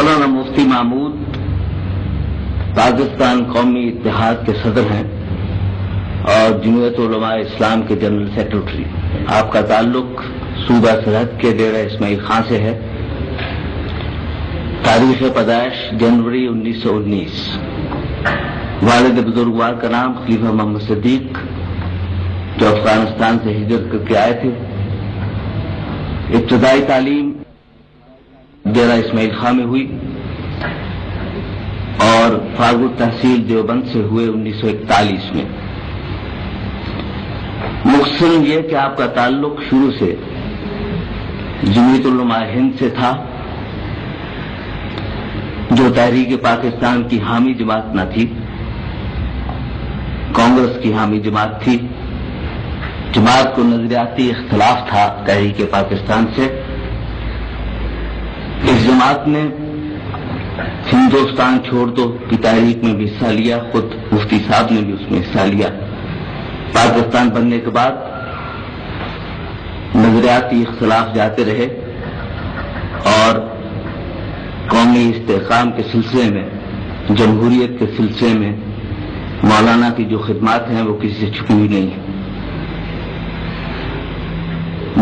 مولانا مفتی محمود پاکستان قومی اتحاد کے صدر ہیں اور جمعیت علماء اسلام کے جنرل سیکرٹری. آپ کا تعلق صوبہ سرحد کے ڈیرہ اسماعیل خان سے ہے. تاریخ پیدائش جنوری 1919. والد بزرگوار کا نام خلیفہ محمد صدیق جو افغانستان سے ہجرت کر کے آئے تھے. ابتدائی تعلیم ڈیرہ اسماعیل خان میں ہوئی اور فارغ التحصیل دیوبند سے ہوئے 1941 میں. مختصراً یہ کہ آپ کا تعلق شروع سے جمعیت علماء ہند سے تھا جو تحریک پاکستان کی حامی جماعت نہ تھی، کانگریس کی حامی جماعت تھی. جماعت کو نظریاتی اختلاف تھا تحریک پاکستان سے. اس جماعت نے ہندوستان چھوڑ دو کی تحریک میں بھی حصہ لیا، خود مفتی صاحب نے بھی اس میں حصہ لیا. پاکستان بننے کے بعد نظریاتی اختلاف جاتے رہے اور قومی استحکام کے سلسلے میں، جمہوریت کے سلسلے میں مولانا کی جو خدمات ہیں وہ کسی سے چھپی ہوئی نہیں ہیں.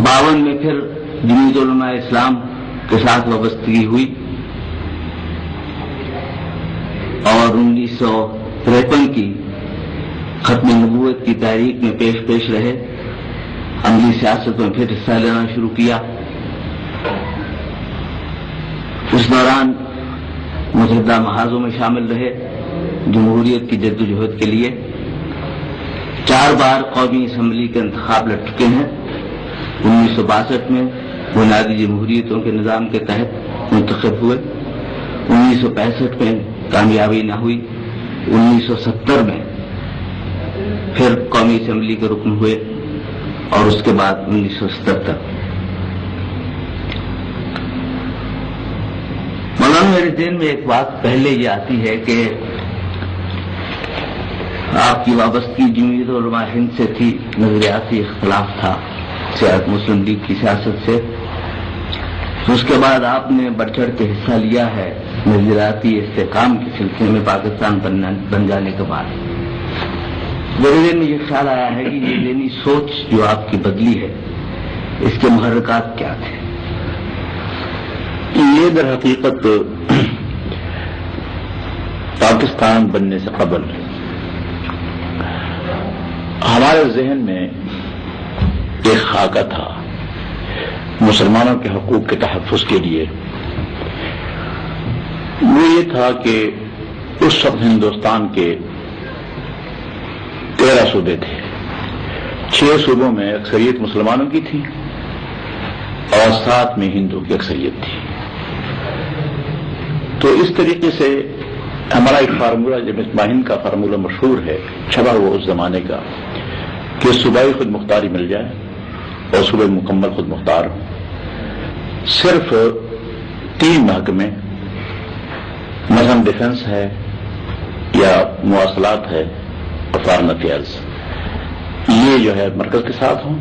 52 میں پھر جمعیت علماء اسلام کے ساتھ وابستگی ہوئی اور 1953 کی ختم نبوت کی تحریک میں پیش رہے. عملی سیاست میں پھر حصہ لینا شروع کیا. اس دوران متحدہ محاذوں میں شامل رہے جمہوریت کی جدوجہد کے لیے. 4 بار قومی اسمبلی کے انتخاب لڑ چکے ہیں. 1962 میں بنیادی جمہوریتوں کے نظام کے تحت منتخب ہوئے. 1965 میں کامیابی نہ ہوئی. 1970 میں پھر قومی اسمبلی کے رکن ہوئے اور اس کے بعد 1977. مولانا میرے ذہن میں ایک بات پہلے یہ آتی ہے کہ آپ کی وابستگی جمعیت علماء ہند سے تھی، نظریاتی اختلاف تھا سیاست مسلم لیگ کی سیاست سے. اس کے بعد آپ نے بڑھ چڑھ کے حصہ لیا ہے نظریاتی استحکام کے سلسلے میں پاکستان بن جانے کے بعد. میرے ذہن میں یہ خیال آیا ہے کہ یہ ذہنی سوچ جو آپ کی بدلی ہے اس کے محرکات کیا تھے؟ یہ در حقیقت پاکستان بننے سے قبل ہمارے ذہن میں ایک خاکہ تھا مسلمانوں کے حقوق کے تحفظ کے لیے. وہ یہ تھا کہ اس وقت ہندوستان کے 13 صوبے تھے. 6 صوبوں میں اکثریت مسلمانوں کی تھی اور 7 میں ہندو کی اکثریت تھی. تو اس طریقے سے ہمارا ایک فارمولہ جب ہند کا فارمولہ مشہور ہے چھپا ہوا اس زمانے کا کہ صوبائی خود مختاری مل جائے اور صوبے مکمل خود مختار ہو. صرف 3 محکمے مثلا ڈیفنس ہے یا مواصلات ہے اور فارن افیئرز، یہ جو ہے مرکز کے ساتھ ہوں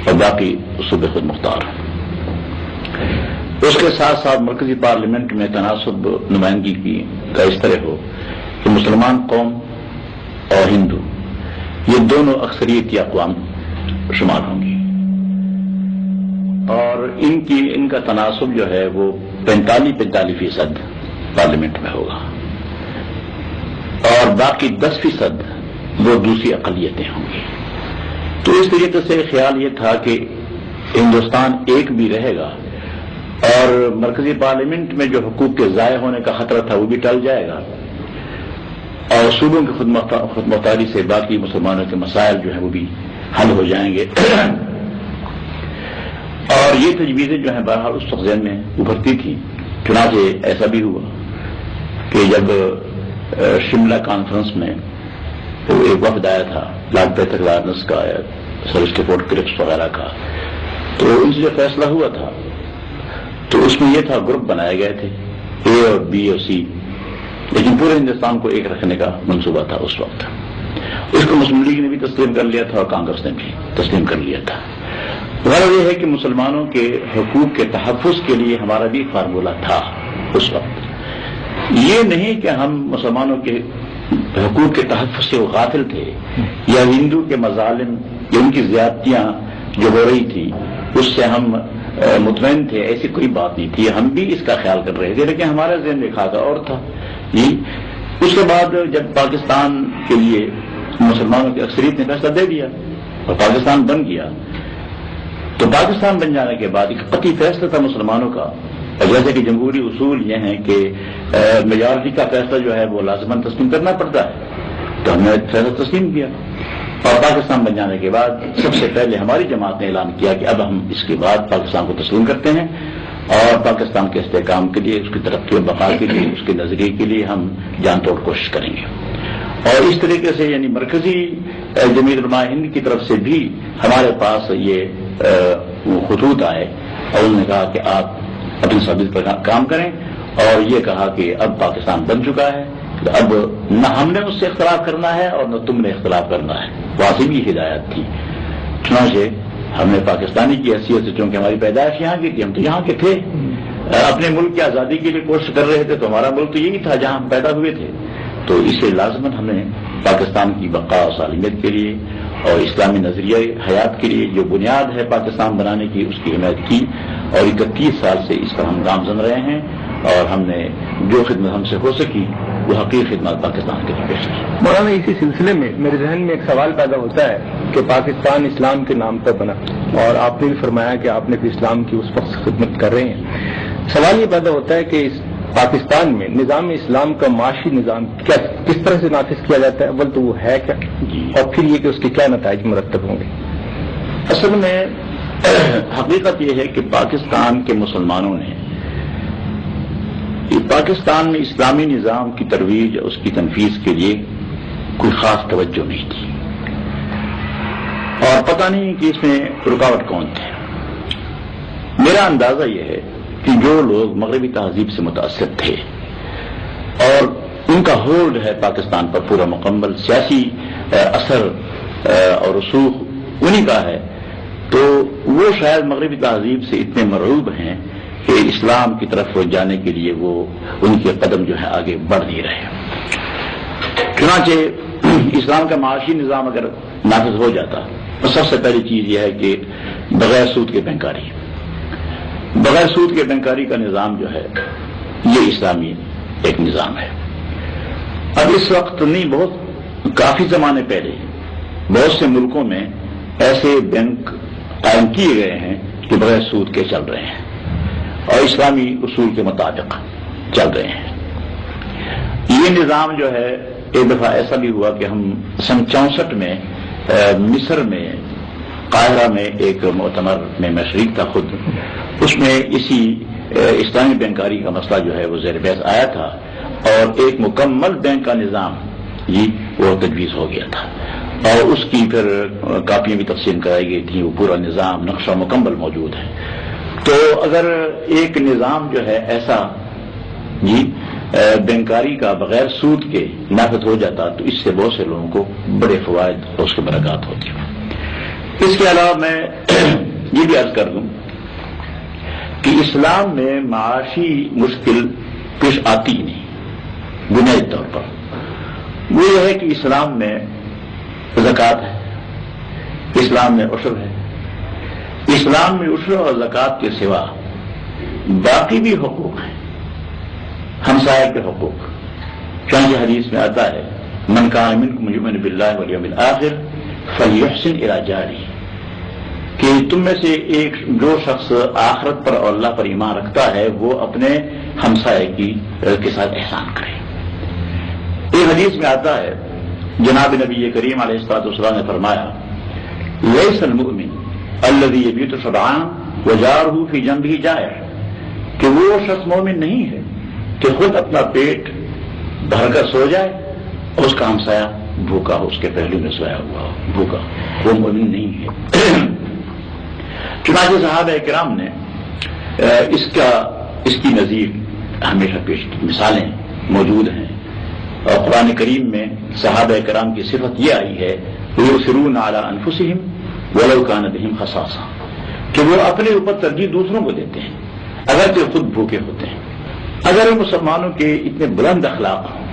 اور باقی صوبے خود مختار ہوں. اس کے ساتھ ساتھ مرکزی پارلیمنٹ میں تناسب نمائندگی کا اس طرح ہو کہ مسلمان قوم اور ہندو یہ دونوں اکثریتی اقوام شمار ہوں گی اور ان کا تناسب جو ہے وہ 45% پارلیمنٹ میں ہوگا اور باقی 10% وہ دوسری اقلیتیں ہوں گی. تو اس طریقے سے خیال یہ تھا کہ ہندوستان ایک بھی رہے گا اور مرکزی پارلیمنٹ میں جو حقوق کے ضائع ہونے کا خطرہ تھا وہ بھی ٹل جائے گا اور صوبوں کی خود مختاری سے باقی مسلمانوں کے مسائل جو ہیں وہ بھی حل ہو جائیں گے. اور یہ تجویزیں جو ہیں بہرحال اس وقت ذہن میں ابھرتی تھی. چنانچہ ایسا بھی ہوا کہ جب شملہ کانفرنس میں ایک وفد آیا تھا لارڈ پیتر لارنس کا یا سر اسٹیفورڈ کرپس وغیرہ کا، تو ان سے جو فیصلہ ہوا تھا تو اس میں یہ تھا گروپ بنائے گئے تھے اے اور بی اور سی، لیکن پورے ہندوستان کو ایک رکھنے کا منصوبہ تھا اس وقت. اس کو مسلم لیگ نے بھی تسلیم کر لیا تھا اور کانگریس نے بھی تسلیم کر لیا تھا. غرض یہ ہے کہ مسلمانوں کے حقوق کے تحفظ کے لیے ہمارا بھی فارمولہ تھا اس وقت یہ نہیں کہ ہم مسلمانوں کے حقوق کے تحفظ سے وہ غافل تھے یا ہندو کے مظالم یا ان کی زیادتیاں جو ہو رہی تھی اس سے ہم مطمئن تھے، ایسی کوئی بات نہیں تھی، ہم بھی اس کا خیال کر رہے تھے، لیکن ہمارا ذہن میں خاکہ اور تھا جی۔ اس کے بعد جب پاکستان کے لیے مسلمانوں کی اکثریت نے فیصلہ دے دیا اور پاکستان بن گیا، تو پاکستان بن جانے کے بعد ایک قطعی فیصلہ تھا مسلمانوں کا، جیسے کہ جمہوری اصول یہ ہیں کہ میجارٹی کا فیصلہ جو ہے وہ لازماً تسلیم کرنا پڑتا ہے، تو ہم نے فیصلہ تسلیم کیا، اور پاکستان بن جانے کے بعد سب سے پہلے ہماری جماعت نے اعلان کیا کہ اب ہم اس کے بعد پاکستان کو تسلیم کرتے ہیں اور پاکستان کے استحکام کے لیے، اس کی ترقی و بقا کے لیے، اس کے نظریے کے لیے ہم جان توڑ کوشش کریں گے۔ اور اس طریقے سے یعنی مرکزی جمعیت علماء ہند کی طرف سے بھی ہمارے پاس یہ خطوط آئے اور انہوں نے کہا کہ آپ اپنی ثابت پر کام کریں، اور یہ کہا کہ اب پاکستان بن چکا ہے، اب نہ ہم نے اس سے اختلاف کرنا ہے اور نہ تم نے اختلاف کرنا ہے، واضح بھی ہدایت تھی۔ چنانچہ ہم نے پاکستانی کی حیثیت سے، چونکہ ہماری پیدائش یہاں کی تھی، ہم تو یہاں کے تھے، اپنے ملک کی آزادی کے لیے کوشش کر رہے تھے، تو ہمارا ملک تو یہی تھا جہاں ہم پیدا ہوئے تھے، تو اس سے لازماً ہم نے پاکستان کی بقا اور سالمیت کے لیے اور اسلامی نظریہ حیات کے لیے جو بنیاد ہے پاکستان بنانے کی، اس کی حمایت کی، اور 31 سال سے اس پر ہم گامزن رہے ہیں، اور ہم نے جو خدمت ہم سے ہو سکی وہ حقیقی خدمات پاکستان کے لیے پیش کی۔ مولانا اسی سلسلے میں میرے ذہن میں ایک سوال پیدا ہوتا ہے کہ پاکستان اسلام کے نام پر بنا، اور آپ نے بھی فرمایا کہ آپ نے بھی اسلام کی اس وقت خدمت کر رہے ہیں۔ سوال یہ پیدا ہوتا ہے کہ اس پاکستان میں نظام اسلام کا معاشی نظام کس طرح سے نافذ کیا جاتا ہے؟ اول تو وہ ہے کیا، اور پھر یہ کہ اس کے کیا نتائج مرتب ہوں گے؟ اصل میں حقیقت یہ ہے کہ پاکستان کے مسلمانوں نے پاکستان میں اسلامی نظام کی ترویج، اس کی تنفیذ کے لیے کوئی خاص توجہ نہیں تھی، اور پتہ نہیں کہ اس میں رکاوٹ کون تھے۔ میرا اندازہ یہ ہے کہ جو لوگ مغربی تہذیب سے متاثر تھے اور ان کا ہولڈ ہے پاکستان پر پورا مکمل، سیاسی اثر اور رسوخ انہی کا ہے، تو وہ شاید مغربی تہذیب سے اتنے مرعوب ہیں کہ اسلام کی طرف جانے کے لیے وہ ان کے قدم جو ہے آگے بڑھ نہیں رہے۔ چنانچہ اسلام کا معاشی نظام اگر نافذ ہو جاتا تو سب سے پہلی چیز یہ ہے کہ بغیر سود کے بینکاری، بغیر سود کے بینکاری کا نظام جو ہے یہ اسلامی ایک نظام ہے۔ اب اس وقت نہیں، بہت کافی زمانے پہلے بہت سے ملکوں میں ایسے بینک قائم کیے گئے ہیں کہ بغیر سود کے چل رہے ہیں اور اسلامی اصول کے مطابق چل رہے ہیں۔ یہ نظام جو ہے ایک دفعہ ایسا بھی ہوا کہ ہم سن 64 میں مصر میں قاہرہ میں ایک مؤتمر میں میں شریک تھا خود، اس میں اسی اسلامی بینکاری کا مسئلہ جو ہے وہ زیر بحث آیا تھا، اور ایک مکمل بینک کا نظام یہ وہ تجویز ہو گیا تھا، اور اس کی پھر کاپیاں بھی تقسیم کرائی گئی تھیں، وہ پورا نظام نقشہ مکمل موجود ہے۔ تو اگر ایک نظام جو ہے ایسا بینکاری کا بغیر سود کے نافذ ہو جاتا تو اس سے بہت سے لوگوں کو بڑے فوائد اور اس کے برکات ہوتے ہیں۔ اس کے علاوہ میں یہ بھی عرض کر دوں کہ اسلام میں معاشی مشکل پیش آتی ہی نہیں، بنیادی طور پر وہ یہ ہے کہ اسلام میں زکوٰۃ ہے، اسلام میں عشر ہے، اسلام میں عشر اور زکوٰۃ کے سوا باقی بھی حقوق ہیں، ہمسائے کے حقوق۔ چنانچہ حدیث میں آتا ہے من کان منکم یؤمن باللہ والیوم الآخر فلیحسن الی جارہ، کہ تم میں سے ایک جو شخص آخرت پر اور اللہ پر ایمان رکھتا ہے وہ اپنے ہمسائے کے ساتھ احسان کرے۔ ایک حدیث میں آتا ہے جناب نبی کریم علیہ الصلوۃ والسلام نے فرمایا لیس المؤمن الذی یبیت شبعان وجارہ فی جنبہ جائع، کہ وہ شخص مومن نہیں ہے کہ خود اپنا پیٹ بھر کر سو جائے اور اس کا ہمسایہ بھوکا ہو، اس کے پہلو میں سویا ہوا ہو بھوکا، وہ مومن نہیں ہے۔ چنانچہ صحابہ کرام نے اس کی نظیر ہمیشہ پیش کی، مثالیں موجود ہیں، اور قرآن کریم میں صحابہ کرام کی صفت یہ آئی ہے وَيُؤْثِرُونَ عَلَىٰ أَنفُسِهِمْ وَلَوْ كَانَ بِهِمْ خَصَاصَةٌ، کہ وہ اپنے اوپر ترجیح دوسروں کو دیتے ہیں اگرچہ خود بھوکے ہوتے ہیں۔ اگر مسلمانوں کے اتنے بلند اخلاق ہوں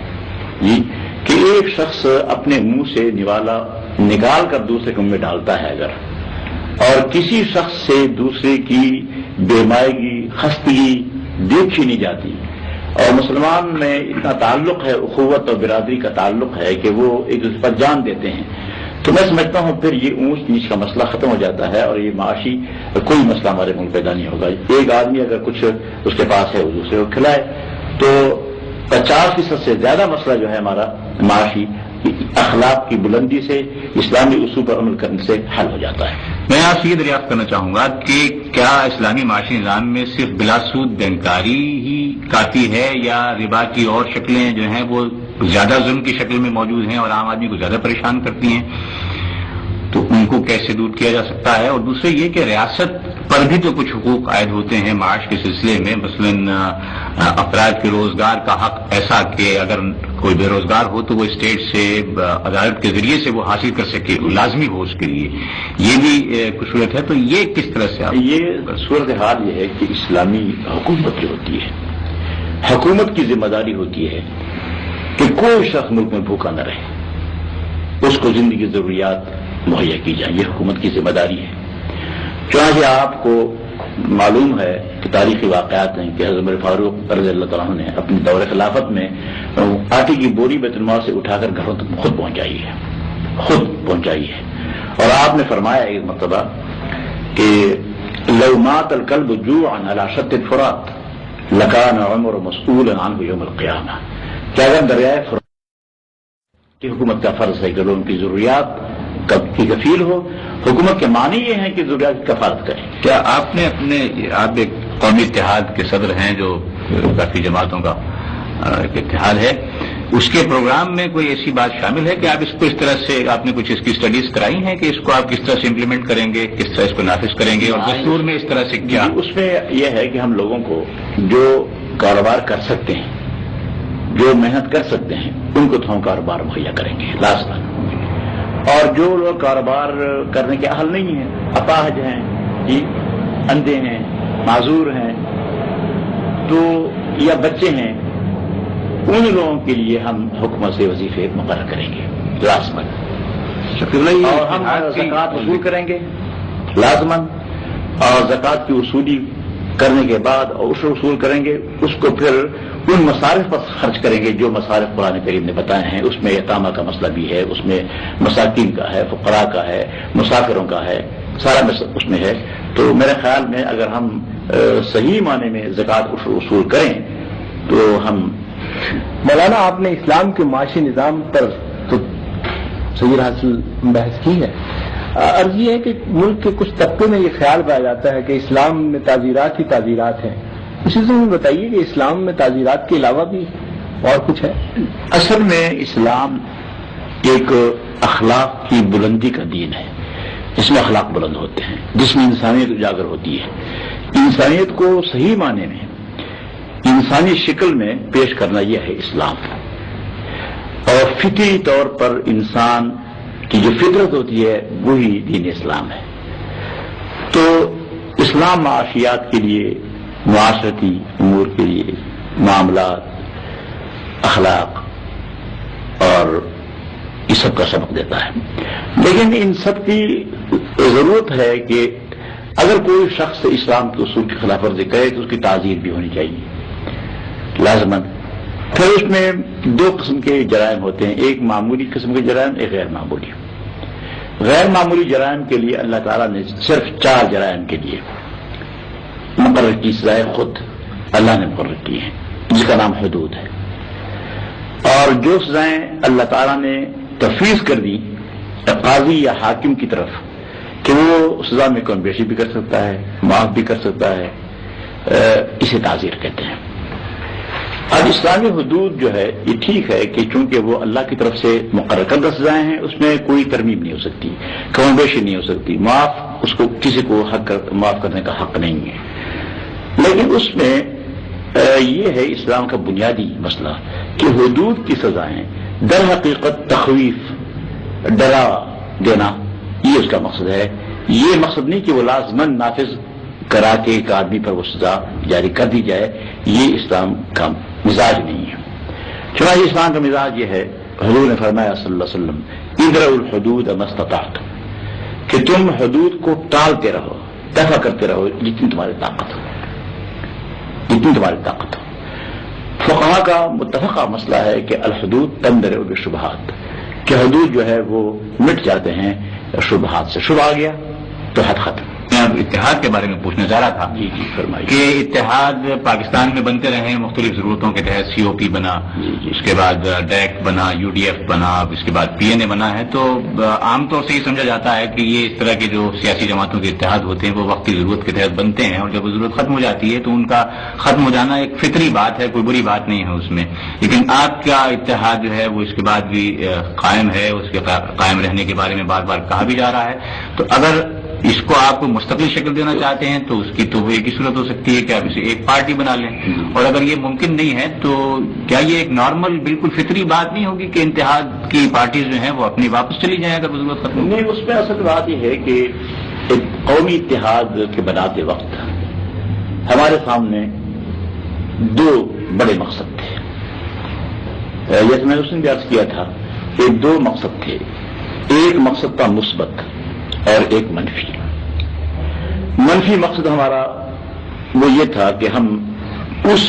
جی کہ ایک شخص اپنے منہ سے نوالا نکال کر دوسرے کے منہ میں ڈالتا ہے اگر، اور کسی شخص سے دوسرے کی بیمائگی خستگی دیکھی نہیں جاتی، اور مسلمان میں اتنا تعلق ہے، اخوت اور برادری کا تعلق ہے کہ وہ ایک دوسرے پر جان دیتے ہیں، تو میں سمجھتا ہوں پھر یہ اونچ نیچ کا مسئلہ ختم ہو جاتا ہے، اور یہ معاشی کوئی مسئلہ ہمارے ملک پیدا نہیں ہوگا۔ ایک آدمی اگر کچھ اس کے پاس ہے وہ دوسرے کو کھلائے تو 50% سے زیادہ مسئلہ جو ہے ہمارا معاشی اخلاق کی بلندی سے، اسلامی اصول پر عمل کرنے سے حل ہو جاتا ہے۔ میں آپ سے یہ دریافت کرنا چاہوں گا کہ کیا اسلامی معاشی نظام میں صرف بلا سود بینکاری ہی کافی ہے، یا ربا کی اور شکلیں جو ہیں وہ زیادہ ظلم کی شکل میں موجود ہیں اور عام آدمی کو زیادہ پریشان کرتی ہیں؟ تو ان کو کیسے دور کیا جا سکتا ہے؟ اور دوسرے یہ کہ ریاست پر بھی تو کچھ حقوق عائد ہوتے ہیں معاش کے سلسلے میں، مثلا افراد کے روزگار کا حق ایسا کہ اگر کوئی بے روزگار ہو تو وہ اسٹیٹ سے عدالت کے ذریعے سے وہ حاصل کر سکے، لازمی ہو اس کے لیے، یہ بھی کچھ صورت ہے۔ تو یہ کس طرح سے یہ صورتحال یہ ہے کہ اسلامی حکومت جو ہوتی ہے، حکومت کی ذمہ داری ہوتی ہے کہ کوئی شخص ملک میں بھوکا نہ رہے، اس کو زندگی کی ضروریات مہیا کی جائیں، یہ حکومت کی ذمہ داری ہے۔ چنانچہ آپ کو معلوم ہے کہ تاریخی واقعات ہیں کہ حضرت عمر فاروق رضی اللہ تعالیٰ عنہ نے اپنی دور خلافت میں آٹے کی بوری بیت المال سے اٹھا کر گھروں تک خود پہنچائی ہے، اور آپ نے فرمایا ایک مرتبہ کہ لو مات الکلب جوعا علی شط الفرات لکان عمر مسئولا عنہ یوم القیامہ، کہ اگر دریائے فرات کی حکومت کا فرض ہے کہ لوگوں کی ضروریات کی کفیل ہو، حکومت کے معنی یہ ہیں کہ ضروریات کی کفالت کریں۔ کیا آپ نے آپ ایک قومی اتحاد کے صدر ہیں جو کافی جماعتوں کا ایک اتحاد ہے، اس کے پروگرام میں کوئی ایسی بات شامل ہے کہ آپ اس کو اس طرح سے، آپ نے کچھ اس کی اسٹڈیز کرائی ہیں کہ اس کو آپ کس طرح سے امپلیمنٹ کریں گے، کس طرح اس کو نافذ کریں گے، اور دستور میں اس طرح سے کیا؟ اس میں یہ ہے کہ ہم لوگوں کو جو کاروبار کر سکتے ہیں، جو محنت کر سکتے ہیں، ان کو تو ہم کاروبار مہیا کریں گے لازماً، اور جو لوگ کاروبار کرنے کے اہل نہیں ہیں، اپاہج ہیں جی، اندھے ہیں، معذور ہیں تو یا بچے ہیں، ان لوگوں کے لیے ہم حکومت سے وظیفے مقرر کریں گے لازماً، اور ہم زکوٰۃ وصول کریں گے لازماً، اور زکوٰۃ کی وصولی کرنے کے بعد اور عشر وصول کریں گے، اس کو پھر ان مصارف پر خرچ کریں گے جو مصارف قرآن کریم نے بتائے ہیں۔ اس میں یتامہ کا مسئلہ بھی ہے، اس میں مساکین کا ہے، فقراء کا ہے، مسافروں کا ہے، سارا اس میں ہے۔ تو میرے خیال میں اگر ہم صحیح معنی میں زکوٰۃ وصول کریں تو ہم مولانا آپ نے اسلام کے معاشی نظام پر تو صحیح حاصل بحث کی ہے، عرض یہ ہے کہ ملک کے کچھ طبقے میں یہ خیال پایا جاتا ہے کہ اسلام میں تعزیرات ہی تعزیرات ہیں، اسی سے بتائیے کہ اسلام میں تعزیرات کے علاوہ بھی اور کچھ ہے؟ اصل میں اسلام ایک اخلاق کی بلندی کا دین ہے، جس میں اخلاق بلند ہوتے ہیں، جس میں انسانیت اجاگر ہوتی ہے۔ انسانیت کو صحیح معنی میں انسانی شکل میں پیش کرنا یہ ہے اسلام، اور فطری طور پر انسان کی جو فطرت ہوتی ہے وہی دین اسلام ہے۔ تو اسلام معاشیات کے لیے، معاشرتی امور کے لیے، معاملات، اخلاق اور اس سب کا سبق دیتا ہے، لیکن ان سب کی ضرورت ہے کہ اگر کوئی شخص اسلام کے اصول کی خلاف ورزی کرے تو اس کی تعزیر بھی ہونی چاہیے لازماً۔ پھر اس میں دو قسم کے جرائم ہوتے ہیں، ایک معمولی قسم کے جرائم، ایک غیر معمولی۔ غیر معمولی جرائم کے لیے اللہ تعالیٰ نے صرف 4 جرائم کے لیے مقرر کی سزائیں خود اللہ نے مقرر کی ہیں، جس کا نام حدود ہے، اور جو سزائیں اللہ تعالیٰ نے تفویض کر دی قاضی یا حاکم کی طرف کہ وہ سزا میں کم بیشی بھی کر سکتا ہے، معاف بھی کر سکتا ہے، اسے تعزیر کہتے ہیں۔ اب اسلامی حدود جو ہے یہ ٹھیک ہے کہ چونکہ وہ اللہ کی طرف سے مقرر کردہ سزائیں ہیں، اس میں کوئی ترمیم نہیں ہو سکتی، کم بیشی نہیں ہو سکتی، معاف اس کو کسی کو معاف کرنے کا حق نہیں ہے، لیکن اس میں یہ ہے اسلام کا بنیادی مسئلہ کہ حدود کی سزائیں در حقیقت تخویف، ڈرا دینا، یہ اس کا مقصد ہے۔ یہ مقصد نہیں کہ وہ لازماً نافذ کرا کے ایک آدمی پر وہ سزا جاری کر دی جائے، یہ اسلام کا مزاج نہیں ہے۔ چنانچہ اسلام کا مزاج یہ ہے، حضور نے فرمایا صلی اللہ علیہ وسلم ادرؤوا الحدود ما استطعتم، کہ تم حدود کو ٹالتے رہو، دفع کرتے رہو جتنی تمہاری طاقت ہو، جتنی تمہاری طاقت ہو۔ فقہاء کا متفقہ مسئلہ ہے کہ الحدود تندرع بالشبہات، کہ حدود جو ہے وہ مٹ جاتے ہیں شبہات سے، شبہ آ گیا تو حد ختم۔ میں اب اتحاد کے بارے میں پوچھنا چاہ رہا تھا جی جی فرمائیے کہ اتحاد پاکستان میں بنتے رہے مختلف ضرورتوں کے تحت، سی او پی بنا، اس کے بعد ڈیک بنا، یو ڈی ایف بنا، اس کے بعد پی این اے بنا ہے، تو عام طور سے یہ سمجھا جاتا ہے کہ یہ اس طرح کے جو سیاسی جماعتوں کے اتحاد ہوتے ہیں وہ وقتی ضرورت کے تحت بنتے ہیں، اور جب وہ ضرورت ختم ہو جاتی ہے تو ان کا ختم ہو جانا ایک فطری بات ہے، کوئی بری بات نہیں ہے اس میں۔ لیکن آپ کا اتحاد جو ہے وہ اس کے بعد بھی قائم ہے، اس کے قائم رہنے کے بارے میں بار بار کہا بھی جا رہا ہے، تو اگر اس کو آپ کو مستقل شکل دینا چاہتے ہیں تو اس کی تو وہ ایک ہی صورت ہو سکتی ہے کہ آپ اسے ایک پارٹی بنا لیں، اور اگر یہ ممکن نہیں ہے تو کیا یہ ایک نارمل بالکل فطری بات نہیں ہوگی کہ اتحاد کی پارٹیز جو ہیں وہ اپنی واپس چلی جائیں اگر ضرورت ختم ہو؟ نہیں، اس میں اصل بات یہ ہے کہ ایک قومی اتحاد کے بناتے وقت ہمارے سامنے دو بڑے مقصد تھے، جیسے میں نے اس نے بھی عرض کیا تھا کہ دو مقصد تھے، ایک مقصد تھا مثبت اور ایک منفی۔ منفی مقصد ہمارا وہ یہ تھا کہ ہم اس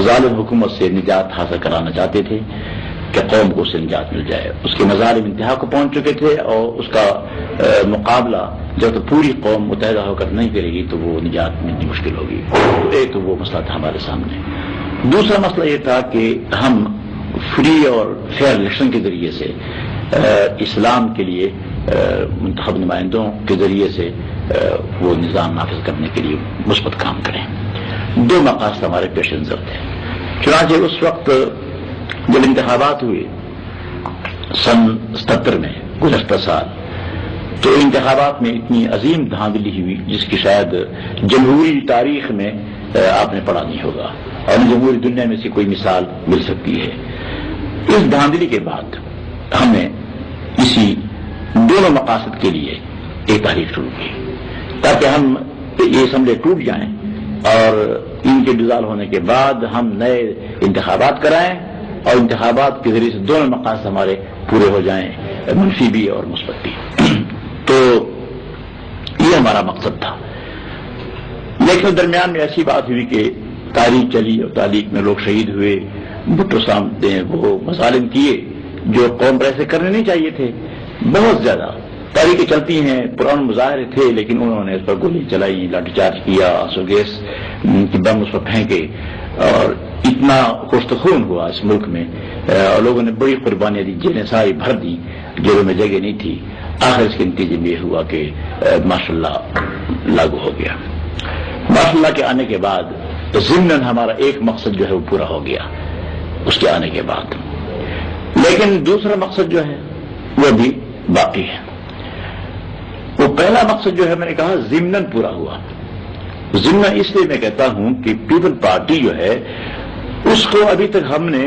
ظالم حکومت سے نجات حاصل کرانا چاہتے تھے کہ قوم کو اس سے نجات مل جائے، اس کے مظالم انتہا کو پہنچ چکے تھے، اور اس کا مقابلہ جب تک پوری قوم متحدہ ہو کر نہیں کرے گی تو وہ نجات ملنی مشکل ہوگی۔ ایک تو وہ مسئلہ تھا ہمارے سامنے۔ دوسرا مسئلہ یہ تھا کہ ہم فری اور فیئر الیکشن کے ذریعے سے اسلام کے لیے منتخب نمائندوں کے ذریعے سے وہ نظام نافذ کرنے کے لیے مثبت کام کریں۔ دو مقاصد ہمارے پیش نظر تھے۔ چنانچہ اس وقت جب انتخابات ہوئے سن 77 میں، گزشتہ سال، تو انتخابات میں اتنی عظیم دھاندلی ہوئی جس کی شاید جمہوری تاریخ میں آپ نے پڑھا نہیں ہوگا، اور جمہوری دنیا میں سے کوئی مثال مل سکتی ہے۔ اس دھاندلی کے بعد ہم نے اسی دونوں مقاصد کے لیے ایک تحریک شروع کی تاکہ ہم یہ اسمبلی ٹوٹ جائیں اور ان کے ڈیزالو ہونے کے بعد ہم نئے انتخابات کرائیں، اور انتخابات کے ذریعے سے دونوں مقاصد ہمارے پورے ہو جائیں، منفی بھی اور مثبت بھی۔ تو یہ ہمارا مقصد تھا۔ لیکن درمیان میں ایسی بات ہوئی کہ تاریخ چلی اور تاریخ میں لوگ شہید ہوئے، بھٹو صاحب نے وہ مظالم کیے جو قوم پر ایسے کرنے نہیں چاہیے تھے، بہت زیادہ تاریخیں چلتی ہیں، پرانے مظاہرے تھے لیکن انہوں نے اس پر گولی چلائی، لاٹھی چارج کیا، آنسو گیس کی بم اس پر پھینکے، اور اتنا کشتخون ہوا اس ملک میں، اور لوگوں نے بڑی قربانیاں دی، جنہیں ساری بھر دی، جیلوں میں جگہ نہیں تھی۔ آخر اس کے نتیجے میں یہ ہوا کہ ماشاءاللہ لاگو ہو گیا۔ ماشاءاللہ کے آنے کے بعد ضمن ہمارا ایک مقصد جو ہے وہ پورا ہو گیا اس کے آنے کے بعد، لیکن دوسرا مقصد جو ہے وہ بھی باقی ہے۔ وہ پہلا مقصد جو ہے میں نے کہا ضمن پورا ہوا۔ ضمن اس لیے میں کہتا ہوں کہ پیپل پارٹی جو ہے اس کو ابھی تک ہم نے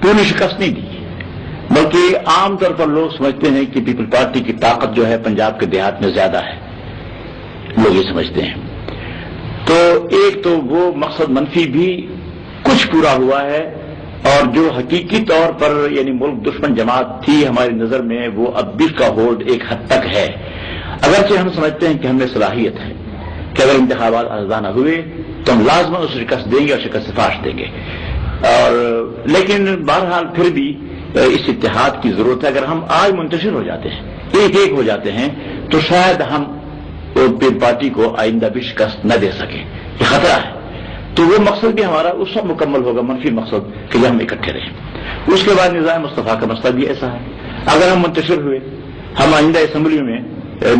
پوری شکست نہیں دی، بلکہ عام طور پر لوگ سمجھتے ہیں کہ پیپل پارٹی کی طاقت جو ہے پنجاب کے دیہات میں زیادہ ہے، لوگ یہ سمجھتے ہیں۔ تو ایک تو وہ مقصد منفی بھی کچھ پورا ہوا ہے، اور جو حقیقی طور پر یعنی ملک دشمن جماعت تھی ہماری نظر میں، وہ اب بھی کا ہولڈ ایک حد تک ہے، اگرچہ ہم سمجھتے ہیں کہ ہم میں صلاحیت ہے کہ اگر انتخابات آزادانہ ہوئے تو ہم لازماً اس شکست دیں گے اور شکست سے فاش دیں گے، اور لیکن بہرحال پھر بھی اس اتحاد کی ضرورت ہے۔ اگر ہم آج منتشر ہو جاتے ہیں، ایک ایک ہو جاتے ہیں، تو شاید ہم پیپل پارٹی کو آئندہ بھی شکست نہ دے سکیں، یہ خطرہ ہے۔ تو وہ مقصد بھی ہمارا اس وقت مکمل ہوگا، منفی مقصد، کہ جب ہم اکٹھے رہیں۔ اس کے بعد نظام مصطفیٰ کا مسئلہ بھی ایسا ہے، اگر ہم منتشر ہوئے، ہم آئندہ اسمبلی میں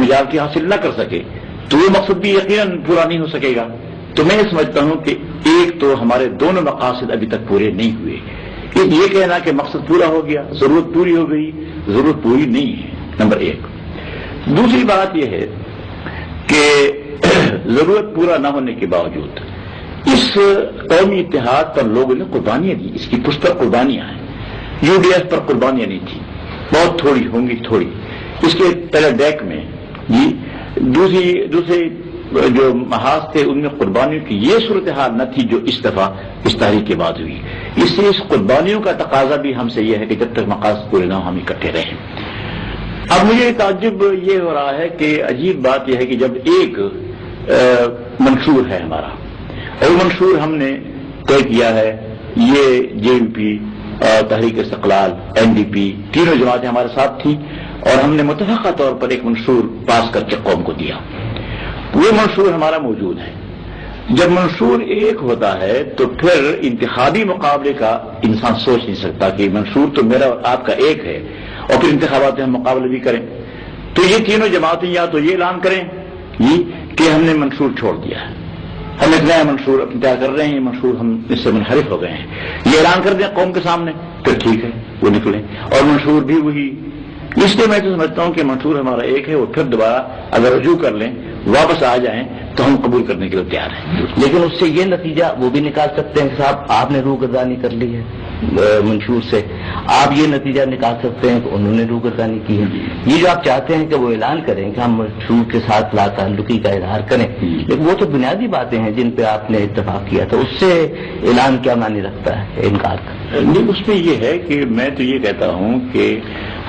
میجارٹی حاصل نہ کر سکے تو وہ مقصد بھی یقیناً پورا نہیں ہو سکے گا۔ تو میں سمجھتا ہوں کہ ایک تو ہمارے دونوں مقاصد ابھی تک پورے نہیں ہوئے۔ یہ کہنا کہ مقصد پورا ہو گیا، ضرورت پوری ہو گئی، ضرورت پوری نہیں ہے، نمبر ایک۔ دوسری بات یہ ہے کہ ضرورت پورا نہ ہونے کے باوجود اس قومی اتحاد پر لوگوں نے قربانیاں دی، اس کی پشت پر قربانیاں ہیں۔ یو ڈی ایف پر قربانیاں نہیں تھی، بہت تھوڑی ہوں گی، تھوڑی۔ اس کے پہلے ڈیک میں جی دوسرے جو محاذ تھے ان میں قربانیوں کی یہ صورتحال نہ تھی جو اس دفعہ اس تحریک کے بعد ہوئی. اس سے اس قربانیوں کا تقاضا بھی ہم سے یہ ہے کہ جب تک مقاصد پورے نہ ہو ہم اکٹھے رہیں. اب مجھے تعجب یہ ہو رہا ہے کہ عجیب بات یہ ہے کہ جب ایک منشور ہے ہمارا اور منشور ہم نے طے کیا ہے، یہ JVP تحریک استقلال NDP تینوں جماعتیں ہمارے ساتھ تھیں اور ہم نے متفقہ طور پر ایک منشور پاس کر کے قوم کو دیا. وہ منشور ہمارا موجود ہے. جب منشور ایک ہوتا ہے تو پھر انتخابی مقابلے کا انسان سوچ نہیں سکتا کہ منشور تو میرا اور آپ کا ایک ہے اور پھر انتخابات میں ہم مقابلے بھی کریں. تو یہ تینوں جماعتیں یا تو یہ اعلان کریں کہ ہم نے منشور چھوڑ دیا ہے، ہم ایک نیا منشور اختیار کر رہے ہیں، منشور ہم اس سے منحرف ہو گئے ہیں، یہ اعلان کر دیں قوم کے سامنے، پھر ٹھیک ہے وہ نکلیں. اور منشور بھی وہی. اس لیے میں تو سمجھتا ہوں کہ منشور ہمارا ایک ہے، وہ پھر دوبارہ اگر رجوع کر لیں واپس آ جائیں تو ہم قبول کرنے کے لیے تیار ہیں. لیکن اس سے یہ نتیجہ وہ بھی نکال سکتے ہیں کہ صاحب آپ نے روگردانی کر لی ہے منشور سے، آپ یہ نتیجہ نکال سکتے ہیں کہ انہوں نے روگردانی کی ہے. یہ جو آپ چاہتے ہیں کہ وہ اعلان کریں کہ ہم منشور کے ساتھ لا تعلقی کا اظہار کریں، لیکن وہ تو بنیادی باتیں ہیں جن پہ آپ نے اتفاق کیا تھا، اس سے اعلان کیا معنی رکھتا ہے انکار کا؟ نہیں، اس میں یہ ہے کہ میں تو یہ کہتا ہوں کہ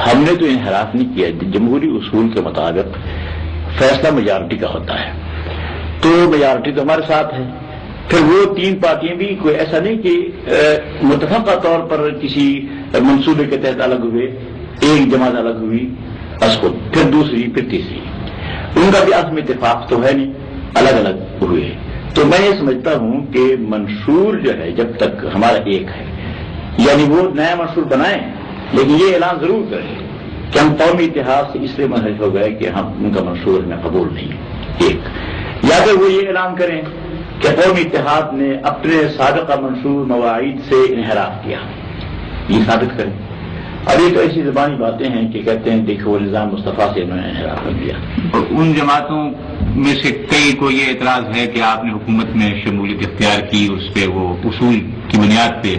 ہم نے تو انحراف نہیں کیا. جمہوری اصول کے مطابق فیصلہ میجارٹی کا ہوتا ہے، تو میجارٹی تو ہمارے ساتھ ہے. پھر وہ تین پارٹیاں بھی کوئی ایسا نہیں کہ متفقہ طور پر کسی منصوبے کے تحت الگ ہوئے، ایک جماعت الگ ہوئی از خود، پھر دوسری، پھر تیسری، ان کا بھی عزم اتفاق تو ہے نہیں، الگ الگ ہوئے. تو میں یہ سمجھتا ہوں کہ منشور جو ہے جب تک ہمارا ایک ہے، یعنی وہ نیا منشور بنائیں لیکن یہ اعلان ضرور کریں کہ ہم قومی اتحاد سے اس لیے منحرف ہو گئے کہ ہم ان کا منشور ہمیں قبول نہیں ایک، یا پھر وہ یہ اعلان کریں کہ قومی اتحاد نے اپنے سابقہ منشور مواعید سے انحراف کیا، یہ ثابت کریں. اب یہ تو ایسی زبانی باتیں ہیں کہ کہتے ہیں دیکھو وہ نظام مصطفیٰ سے انہوں نے انحراف کر دیا. ان جماعتوں میں سے کئی کو یہ اعتراض ہے کہ آپ نے حکومت میں شمولیت اختیار کی، اس پہ وہ اصول کی بنیاد پہ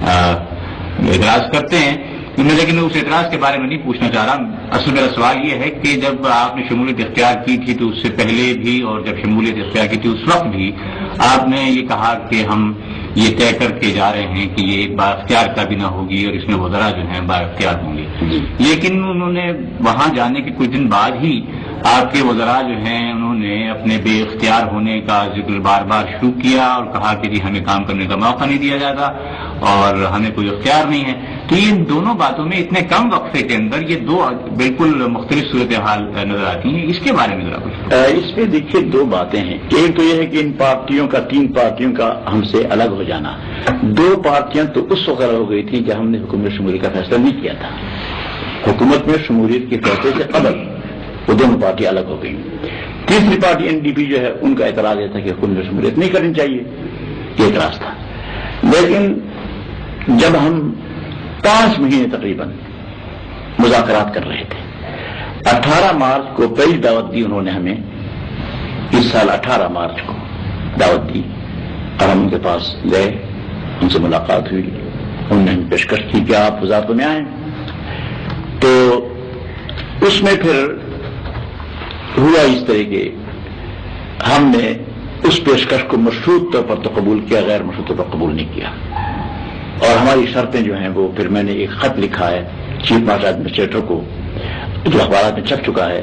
اعتراض کرتے ہیں. لیکن اس اعتراض کے بارے میں نہیں پوچھنا چاہ رہا. اصل میرا سوال یہ ہے کہ جب آپ نے شمولیت اختیار کی تھی تو اس سے پہلے بھی اور جب شمولیت اختیار کی تھی اس وقت بھی آپ نے یہ کہا کہ ہم یہ طے کر کے جا رہے ہیں کہ یہ با اختیار کابینہ ہوگی اور اس میں وزراء جو ہیں با اختیار ہوں گے. لیکن انہوں نے وہاں جانے کے کچھ دن بعد ہی آپ کے وزراء جو ہیں انہوں نے اپنے بے اختیار ہونے کا ذکر بار بار شروع کیا اور کہا کہ جی ہمیں کام کرنے کا موقع نہیں دیا جاتا اور ہمیں کوئی اختیار نہیں ہے. تو ان دونوں باتوں میں اتنے کم وقفے کے اندر یہ دو بالکل مختلف صورتحال نظر آتی ہیں. اس کے بارے میں ذرا کچھ. اس میں دیکھیے دو باتیں ہیں. ایک تو یہ ہے کہ ان پارٹیوں کا، تین پارٹیوں کا ہم سے الگ ہو جانا. دو پارٹیاں تو اس وقت ہو گئی تھیں کہ ہم نے حکومت شمولیت کا فیصلہ نہیں کیا تھا. حکومت میں شمولیت کے فیصلے سے قبل وہ دونوں پارٹیاں الگ ہو گئی. تیسری پارٹی NDP جو ہے ان کا اعتراض یہ تھا کہ حکومت شمولیت نہیں کرنی چاہیے، یہ اعتراض تھا. لیکن جب ہم 5 مہینے تقریباً مذاکرات کر رہے تھے، 18 مارچ کو پہلی دعوت دی انہوں نے ہمیں، اس سال 18 مارچ کو دعوت دی اور ہم ان کے پاس گئے، ان سے ملاقات ہوئی، انہوں نے ہمیں پیشکش کی کہ آپ وزارتوں میں آئیں. تو اس میں پھر ہوا اس طرح کہ ہم نے اس پیشکش کو مشروط طور پر تو قبول کیا، غیر مشروط طور پر قبول نہیں کیا. اور ہماری شرطیں جو ہیں وہ پھر میں نے ایک خط لکھا ہے چیف مارچ ایڈمنسٹریٹر کو جو اخبارات میں چھپ چکا ہے،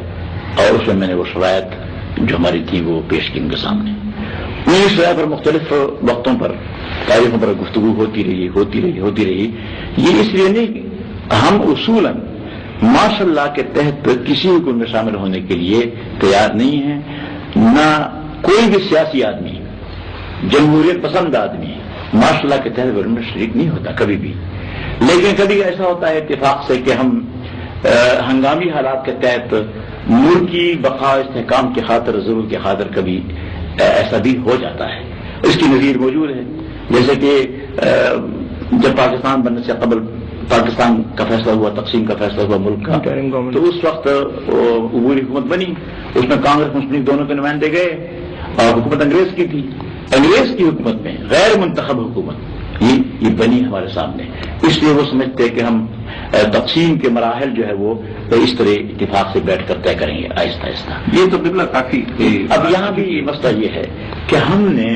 اور اس میں نے وہ شرائط جو ہماری تھی وہ پیش کی ان کے سامنے. انہیں شرائط پر مختلف وقتوں پر تاریخوں پر گفتگو ہوتی رہی. یہ اس لیے نہیں، ہم اصولاً ماشاء اللہ کے تحت کسی حکومت میں شامل ہونے کے لیے تیار نہیں ہیں. نہ کوئی بھی سیاسی آدمی، جمہوریت پسند آدمی ماشاء اللہ کے تحت میں شریک نہیں ہوتا کبھی بھی. لیکن کبھی ایسا ہوتا ہے اتفاق سے کہ ہم ہنگامی حالات کے تحت ملک کی بقا استحکام کی خاطر، ضرور کی خاطر کبھی ایسا بھی ہو جاتا ہے. اس کی نظیر موجود ہے. جیسے کہ جب پاکستان بننے سے قبل پاکستان کا فیصلہ ہوا، تقسیم کا فیصلہ ہوا ملک کا، تو اس وقت عبوری حکومت بنی، اس میں کانگریس مسلم لیگ دونوں کے نمائندے گئے اور حکومت انگریز کی تھی. انگریز کی حکومت میں غیر منتخب حکومت یہ بنی ہمارے سامنے. اس لیے وہ سمجھتے کہ ہم تقسیم کے مراحل جو ہے وہ اس طرح اتفاق سے بیٹھ کر طے کریں گے آہستہ آہستہ. یہ تو قبلہ کافی. اب یہاں بھی مسئلہ یہ ہے کہ ہم نے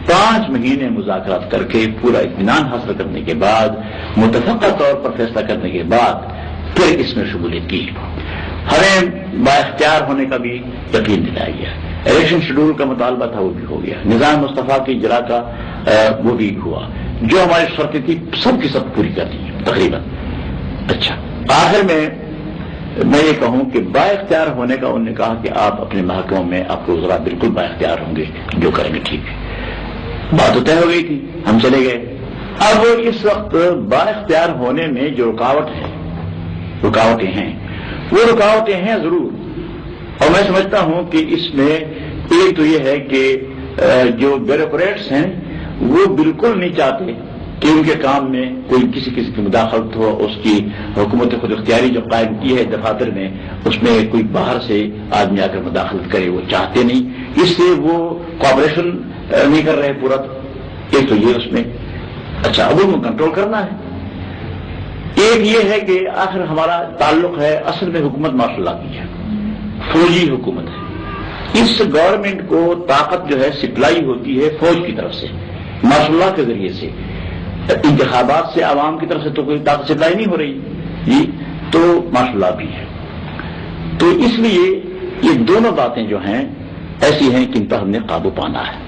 5 مہینے مذاکرات کر کے پورا اطمینان حاصل کرنے کے بعد، متفقہ طور پر فیصلہ کرنے کے بعد پھر اس میں شمولیت کی. ہمیں بااختیار ہونے کا بھی یقین دلایا گیا. الیکشن شیڈول کا مطالبہ تھا وہ بھی ہو گیا. نظام مصطفیٰ کی اجرا کا وہ بھی ہوا. جو ہماری شرطیں تھی سب کی سب پوری کر دی تقریباً. اچھا، آخر میں یہ کہوں کہ با اختیار ہونے کا انہوں نے کہا کہ آپ اپنے محکموں میں آپ کو وزراء بالکل با اختیار ہوں گے، جو کریں گے ٹھیک ہے. بات تو طے ہو گئی تھی، ہم چلے گئے. اب اس وقت با اختیار ہونے میں جو رکاوٹیں ہیں وہ رکاوٹیں ہیں ضرور. اور میں سمجھتا ہوں کہ اس میں ایک تو یہ ہے کہ جو بیوروکریٹس ہیں وہ بالکل نہیں چاہتے کہ ان کے کام میں کوئی کسی کی مداخلت ہو. اس کی حکومت خود اختیاری جو قائم کی ہے دفاتر میں، اس میں کوئی باہر سے آدمی آ کر مداخلت کرے، وہ چاہتے نہیں. اس سے وہ کوآپریشن نہیں کر رہے پورا. ایک تو یہ اس میں اچھا اب ان کو کنٹرول کرنا ہے. ایک یہ ہے کہ آخر ہمارا تعلق ہے اصل میں حکومت ماشاء اللہ کی ہے، فوجی حکومت ہے. اس گورنمنٹ کو طاقت جو ہے سپلائی ہوتی ہے فوج کی طرف سے، ماشاء اللہ کے ذریعے سے. انتخابات سے عوام کی طرف سے تو کوئی طاقت سپلائی نہیں ہو رہی جی، تو ماشاء اللہ بھی ہے. تو اس لیے یہ دونوں باتیں جو ہیں ایسی ہیں کہ ان پر ہم نے قابو پانا ہے.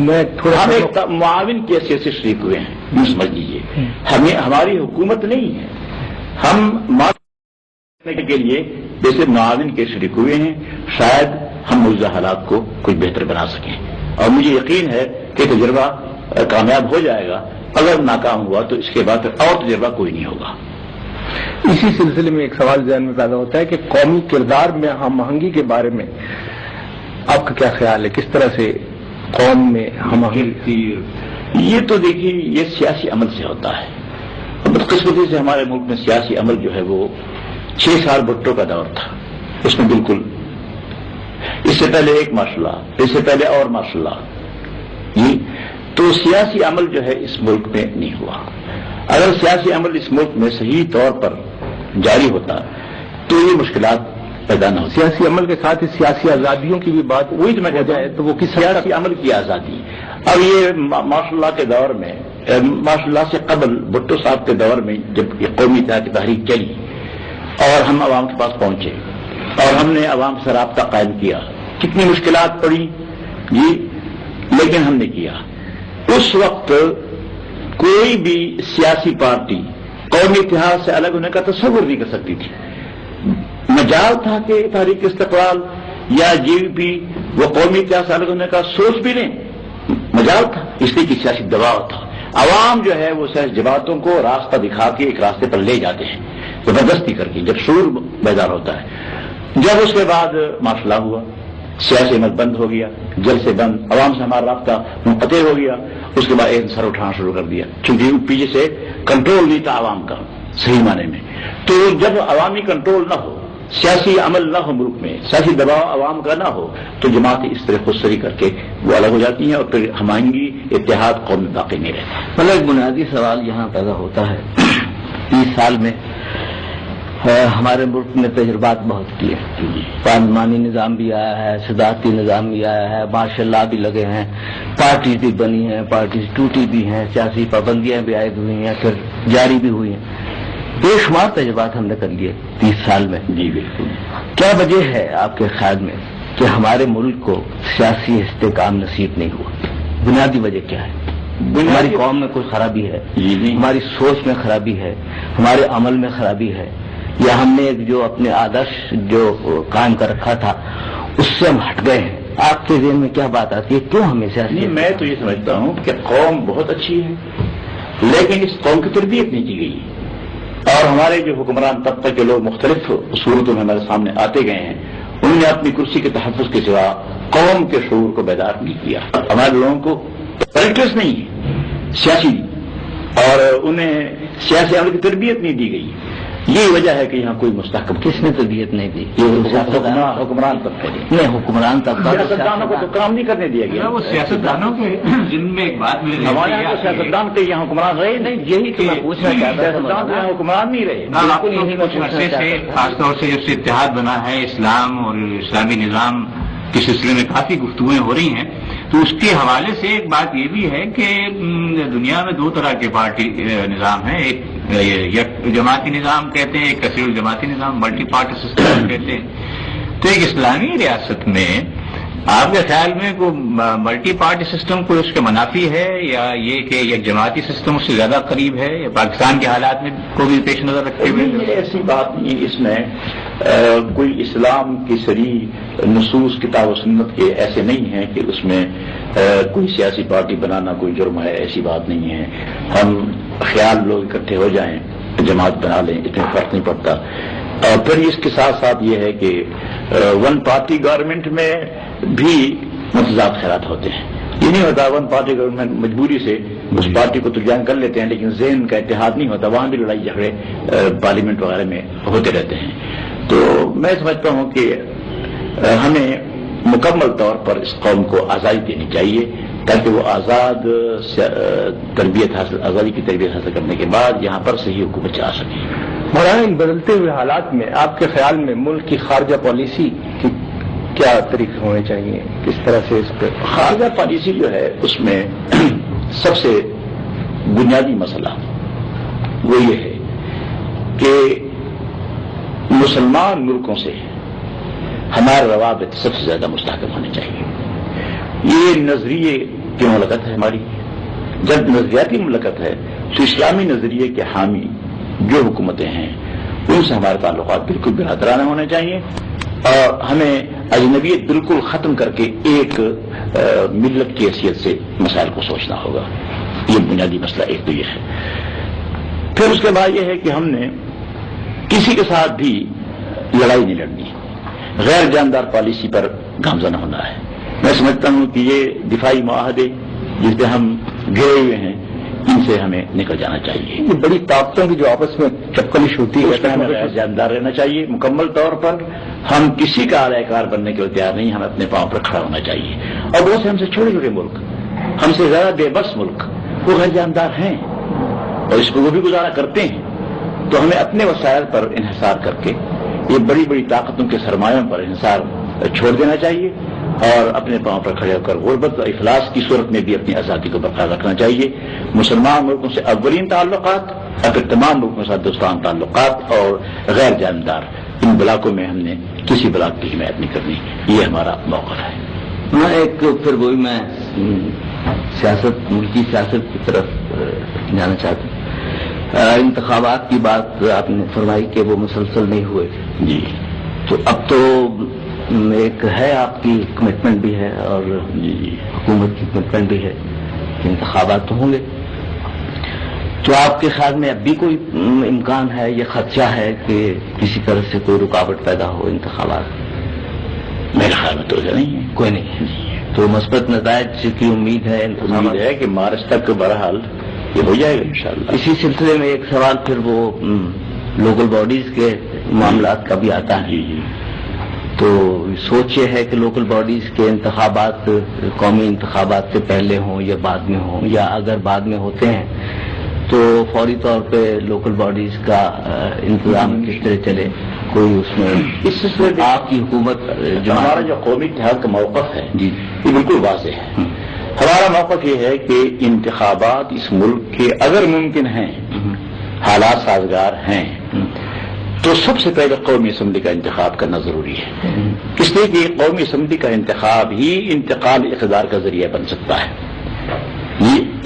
میں تھوڑا ہم ایک معاون کی حیثیت سے شریک ہوئے ہیں، یوں سمجھ لیجیے. ہماری حکومت نہیں ہے، ہم کے لیے جیسے معاون کے شریک ہوئے ہیں. شاید ہم موجودہ حالات کو کچھ بہتر بنا سکیں، اور مجھے یقین ہے کہ تجربہ کامیاب ہو جائے گا. اگر ناکام ہوا تو اس کے بعد اور تجربہ کوئی نہیں ہوگا. اسی سلسلے میں ایک سوال ذہن میں پیدا ہوتا ہے کہ قومی کردار میں ہم آہنگی کے بارے میں آپ کا کیا خیال ہے؟ کس طرح سے قوم میں ہم آہنگی؟ یہ تو دیکھیے یہ سیاسی عمل سے ہوتا ہے. بدقسمتی سے ہمارے ملک میں سیاسی عمل جو ہے وہ 6 سال بھٹو کا دور تھا. اس میں بالکل اس سے پہلے ایک ماشاء اللہ، اس سے پہلے اور ماشاء اللہ جی. تو سیاسی عمل جو ہے اس ملک میں نہیں ہوا. اگر سیاسی عمل اس ملک میں صحیح طور پر جاری ہوتا تو یہ مشکلات پیدا نہ ہوتی. سیاسی عمل کے ساتھ سیاسی آزادیوں کی بھی بات وہی تو میں کہتا ہوں، تو وہ کس سیاسی عمل کی آزادی. اب یہ ماشاء اللہ کے دور میں، ماشاء اللہ سے قبل بھٹو صاحب کے دور میں جب یہ قومی اتحادی تحریک چلی اور ہم عوام کے پاس پہنچے اور ہم نے عوام سے رابطہ قائم کیا، کتنی مشکلات پڑی جی، لیکن ہم نے کیا. اس وقت کوئی بھی سیاسی پارٹی قومی اتحاد سے الگ ہونے کا تصور نہیں کر سکتی تھی. مجال تھا کہ تحریک استقلال یا جی وی پی وہ قومی اتحاد سے الگ ہونے کا سوچ بھی نہیں مجال تھا، اس لیے کہ سیاسی دباؤ تھا. عوام جو ہے وہ سیاسی جماعتوں کو راستہ دکھا کے ایک راستے پر لے جاتے ہیں زبردستی کر کے، جب شعور بیدار ہوتا ہے. جب اس کے بعد ماشاء اللہ ہوا، سیاسی عمل بند ہو گیا، جل سے بند، عوام سے ہمارا رابطہ منقطع ہو گیا. اس کے بعد ایک سر اٹھانا شروع کر دیا، چونکہ پیچھے سے کنٹرول نہیں تھا عوام کا صحیح معنی میں. تو جب عوامی کنٹرول نہ ہو، سیاسی عمل نہ ہو ملک میں، سیاسی دباؤ عوام کا نہ ہو، تو جماعتیں اس طرح خود سری کر کے وہ الگ ہو جاتی ہیں اور پھر ہم آئنگی اتحاد قوم میں باقی نہیں رہتا. مطلب ایک بنیادی سوال یہاں پیدا ہوتا ہے. 30 سال میں ہمارے ملک نے تجربات بہت کیے، پارلیمانی نظام بھی آیا ہے، صدارتی نظام بھی آیا ہے، ماشاء اللہ بھی لگے ہیں، پارٹیز بھی بنی ہیں، پارٹیز ٹوٹی بھی ہیں، سیاسی پابندیاں بھی عائد ہوئی ہیں، پھر جاری بھی ہوئی ہیں. بے شمار تجربات ہم نے کر لیے 30 سال میں. جی بالکل. کیا وجہ ہے آپ کے خیال میں کہ ہمارے ملک کو سیاسی استحکام نصیب نہیں ہوا؟ بنیادی وجہ کیا ہے؟ ہماری قوم میں کوئی خرابی ہے؟ ہماری سوچ میں خرابی ہے؟ ہمارے عمل میں خرابی ہے؟ یا ہم نے ایک جو اپنے آدرش جو قائم کر رکھا تھا اس سے ہم ہٹ گئے ہیں؟ آپ کے ذہن میں کیا بات آتی ہے؟ کیوں ہمیں سیاسی؟ میں تو یہ سمجھتا ہوں کہ قوم بہت اچھی ہے، لیکن اس قوم کی تربیت نہیں کی گئی. اور ہمارے جو حکمران طبقے کے لوگ مختلف صورتوں میں ہمارے سامنے آتے گئے ہیں، انہوں نے اپنی کرسی کے تحفظ کے سوا قوم کے شعور کو بیدار نہیں کیا. ہمارے لوگوں کو پریکٹس نہیں ہے سیاسی، اور انہیں سیاسی عمل کی تربیت نہیں دی گئی. یہی وجہ ہے کہ یہاں کوئی مستحکم کس نے تربیت نہیں دی؟ حکمران طبقے نہیں، حکمران طبقہ سیاستدانوں کو تو کام نہیں کرنے دیا گیا. وہ سیاستدانوں کے جن میں ایک بات میں ہمارے یہاں تو سیاستدان کے یہاں حکمران رہے نہیں. یہی تو میں پوچھنا چاہتا سیاستدان یہاں حکمران نہیں رہے. آپ کو کچھ عرصے سے خاص طور سے جب سے اتحاد بنا ہے اسلام اور اسلامی نظام کے سلسلے میں کافی گفتگویں ہو رہی ہیں، تو اس کے حوالے سے ایک بات یہ بھی ہے کہ دنیا میں دو طرح کے پارٹی نظام ہیں. ایک جماعتی نظام کہتے ہیں، ایک کثیر الجماعتی نظام، ملٹی پارٹی سسٹم کہتے ہیں. تو ایک اسلامی ریاست میں آپ کے خیال میں کوئی ملٹی پارٹی سسٹم کوئی اس کے منافی ہے، یا یہ کہ ایک جماعتی سسٹم اس سے زیادہ قریب ہے، یا پاکستان کے حالات میں کو بھی پیش نظر رکھتے ہوئے؟ ایسی بات نہیں. اس میں کوئی اسلام کی صریح نصوص کتاب و سنت کے ایسے نہیں ہیں کہ اس میں کوئی سیاسی پارٹی بنانا کوئی جرم ہے. ایسی بات نہیں ہے. ہم خیال لوگ اکٹھے ہو جائیں جماعت بنا لیں، اتنا فرق نہیں پڑتا. اور پھر اس کے ساتھ ساتھ یہ ہے کہ ون پارٹی گورنمنٹ میں بھی متضاد خیالات ہوتے ہیں. یہ نہیں ہوتا ون پارٹی گورنمنٹ مجبوری سے اس پارٹی کو تو جوائن کر لیتے ہیں، لیکن ذہن کا اتحاد نہیں ہوتا. وہاں بھی لڑائی جھگڑے پارلیمنٹ وغیرہ میں ہوتے رہتے ہیں. تو میں سمجھتا ہوں کہ ہمیں مکمل طور پر اس قوم کو آزادی دینی چاہیے تاکہ وہ آزاد آزادی کی تربیت حاصل کرنے کے بعد یہاں پر صحیح حکومت چلا سکے. مولانا، ان بدلتے ہوئے حالات میں آپ کے خیال میں ملک کی خارجہ پالیسی کی کیا طریقے ہونے چاہیے؟ کس طرح سے اس پہ خارجہ پالیسی جو ہے اس میں سب سے بنیادی مسئلہ وہ یہ ہے کہ مسلمان ملکوں سے ہمارے روابط سب سے زیادہ مستحکم ہونے چاہیے. یہ نظریے کی مملکت ہے ہماری. جب نظریاتی مملکت ہے تو اسلامی نظریے کے حامی جو حکومتیں ہیں ان سے ہمارے تعلقات بالکل برادرانہ ہونے چاہیے، اور ہمیں اجنبیت بالکل ختم کر کے ایک ملت کی حیثیت سے مسائل کو سوچنا ہوگا. یہ بنیادی مسئلہ ایک تو یہ ہے. پھر اس کے بعد یہ ہے کہ ہم نے کسی کے ساتھ بھی لڑائی نہیں لڑنی، غیر جاندار پالیسی پر گامزن ہونا ہے. میں سمجھتا ہوں کہ یہ دفاعی معاہدے جس پہ ہم گرے ہوئے ہیں ان سے ہمیں نکل جانا چاہیے. یہ بڑی طاقتوں کی جو آپس میں چپکلش ہوتی ہے، اس میں ہمیں غیر جاندار رہنا چاہیے. مکمل طور پر ہم کسی کا اعلی کار بننے کے لیے تیار نہیں. ہمیں اپنے پاؤں پر کھڑا ہونا چاہیے. اور بہت سے ہم سے چھوٹے چھوٹے ملک، ہم سے زیادہ بے بس ملک، وہ غیر جاندار ہیں اور اس کو وہ بھی گزارا کرتے ہیں. تو ہمیں اپنے وسائل پر انحصار کر کے یہ بڑی بڑی طاقتوں کے سرمایوں پر انحصار چھوڑ دینا چاہیے اور اپنے پاؤں پر کھڑے ہو کر غربت و افلاس کی صورت میں بھی اپنی آزادی کو برقرار رکھنا چاہیے. مسلمان ملکوں سے اولین تعلقات اور پھر تمام ملکوں سے دوستانہ تعلقات اور غیر جاندار ان بلاکوں میں ہم نے کسی بلاک کی حمایت نہیں کرنی. یہ ہمارا موقف ہے. میں ایک پھر وہی میں سیاست، ملکی سیاست کی طرف جانا چاہتا ہوں. انتخابات کی بات آپ نے فرمائی کہ وہ مسلسل نہیں ہوئے. جی. تو اب تو ایک ہے آپ کی کمٹمنٹ بھی ہے اور جی حکومت کی کمٹمنٹ بھی ہے کہ انتخابات تو ہوں گے. تو آپ کے خیال میں اب بھی کوئی امکان ہے یا خدشہ ہے کہ کسی طرح سے کوئی رکاوٹ پیدا ہو انتخابات؟ میرے خیال میں تو نہیں ہے. کوئی نہیں. تو مثبت نتائج کی امید ہے. امید ہے کہ مارچ تک بہرحال یہ ہو جائے گا انشاءاللہ. اسی سلسلے میں ایک سوال پھر وہ لوکل باڈیز کے معاملات کا بھی آتا ہے. جی. تو سوچ یہ ہے کہ لوکل باڈیز کے انتخابات قومی انتخابات سے پہلے ہوں یا بعد میں ہوں، یا اگر بعد میں ہوتے ہیں تو فوری طور پہ لوکل باڈیز کا انتظام کس طرح چلے، کوئی اس میں اس سلسلے میں آپ کی حکومت جو ہمارا جو قومی اتحاد کا موقف ہے جی یہ بالکل واضح ہے. ہمارا موقف یہ ہے کہ انتخابات اس ملک کے اگر ممکن ہیں، حالات سازگار ہیں، تو سب سے پہلے قومی اسمبلی کا انتخاب کرنا ضروری ہے. اس لیے کہ قومی اسمبلی کا انتخاب ہی انتقال اقتدار کا ذریعہ بن سکتا ہے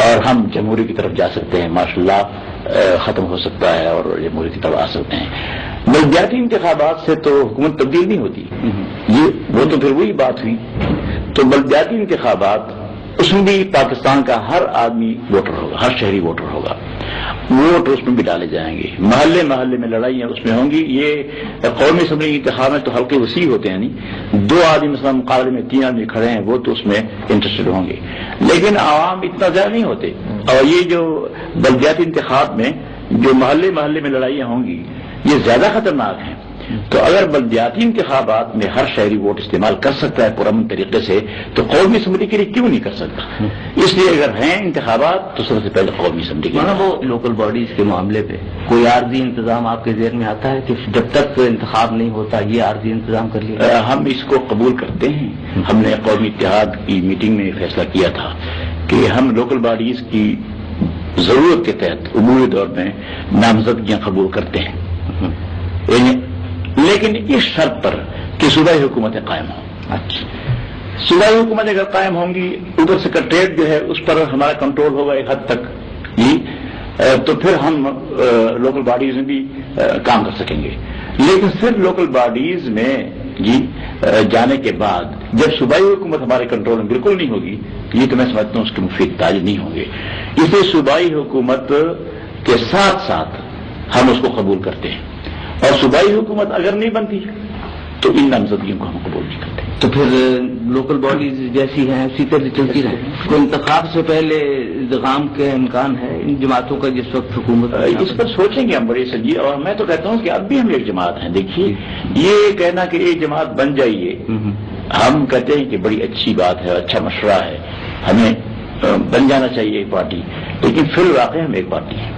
اور ہم جمہوری کی طرف جا سکتے ہیں. ماشاءاللہ ختم ہو سکتا ہے اور جمہوری کی طرف آ سکتے ہیں. بلدیاتی انتخابات سے تو حکومت تبدیل نہیں ہوتی. وہ تو پھر وہی بات ہوئی. تو بلدیاتی انتخابات اس میں بھی پاکستان کا ہر آدمی ووٹر ہوگا، ہر شہری ووٹر ہوگا. ووٹ اس میں بھی ڈالے جائیں گے. محلے محلے میں لڑائیاں اس میں ہوں گی. یہ قومی اسمبلی کے انتخاب میں تو حلقے وسیع ہوتے ہیں. نہیں 2 آدمی مثلا مقابلے میں 3 آدمی کھڑے ہیں وہ تو اس میں انٹرسٹڈ ہوں گے، لیکن عوام اتنا زیادہ نہیں ہوتے. اور یہ جو بلدیاتی انتخاب میں جو محلے محلے میں لڑائیاں ہوں گی یہ زیادہ خطرناک ہیں. تو اگر بلدیاتی انتخابات میں ہر شہری ووٹ استعمال کر سکتا ہے پرامن طریقے سے تو قومی اسمبلی کے لیے کیوں نہیں کر سکتا؟ اس لیے اگر ہیں انتخابات تو سب سے پہلے قومی اسمبلی کے وہ لوکل باڈیز کے معاملے پہ کوئی عارضی انتظام آپ کے ذہن میں آتا ہے کہ جب تک انتخاب نہیں ہوتا یہ عارضی انتظام کر لیا؟ ہم اس کو قبول کرتے ہیں. ہم نے قومی اتحاد کی میٹنگ میں فیصلہ کیا تھا کہ ہم لوکل باڈیز کی ضرورت کے تحت عبوری دور میں نامزدگیاں قبول کرتے ہیں، لیکن اس شرط پر کہ صوبائی حکومتیں قائم ہوں. اچھا، صوبائی حکومت اگر قائم ہوں گی، ادھر سیکرٹریٹ جو ہے اس پر ہمارا کنٹرول ہوگا ایک حد تک جی، تو پھر ہم لوکل باڈیز میں بھی کام کر سکیں گے. لیکن صرف لوکل باڈیز میں جی جانے کے بعد جب صوبائی حکومت ہمارے کنٹرول میں بالکل نہیں ہوگی، یہ تو میں سمجھتا ہوں اس کے مفید تاج نہیں ہوں گے. اس لیے صوبائی حکومت کے ساتھ ساتھ ہم اس کو قبول کرتے ہیں، اور صوبائی حکومت اگر نہیں بنتی تو ان نامزدگیوں کو ہم قبول نہیں کرتے. تو پھر لوکل باڈیز جیسی ہیں اسی طرح چلتی رہے. کوئی انتخاب سے پہلے ادغام کے امکان ہے ان جماعتوں کا جس وقت حکومت؟ اس پر سوچیں گے ہم بڑے سنجیدہ، اور میں تو کہتا ہوں کہ اب بھی ہم ایک جماعت ہیں. دیکھیے یہ کہنا کہ ایک جماعت بن جائیے، ہم کہتے ہیں کہ بڑی اچھی بات ہے، اچھا مشورہ ہے، ہمیں بن جانا چاہیے ایک پارٹی، لیکن فی الواقع ہم ایک پارٹی ہیں.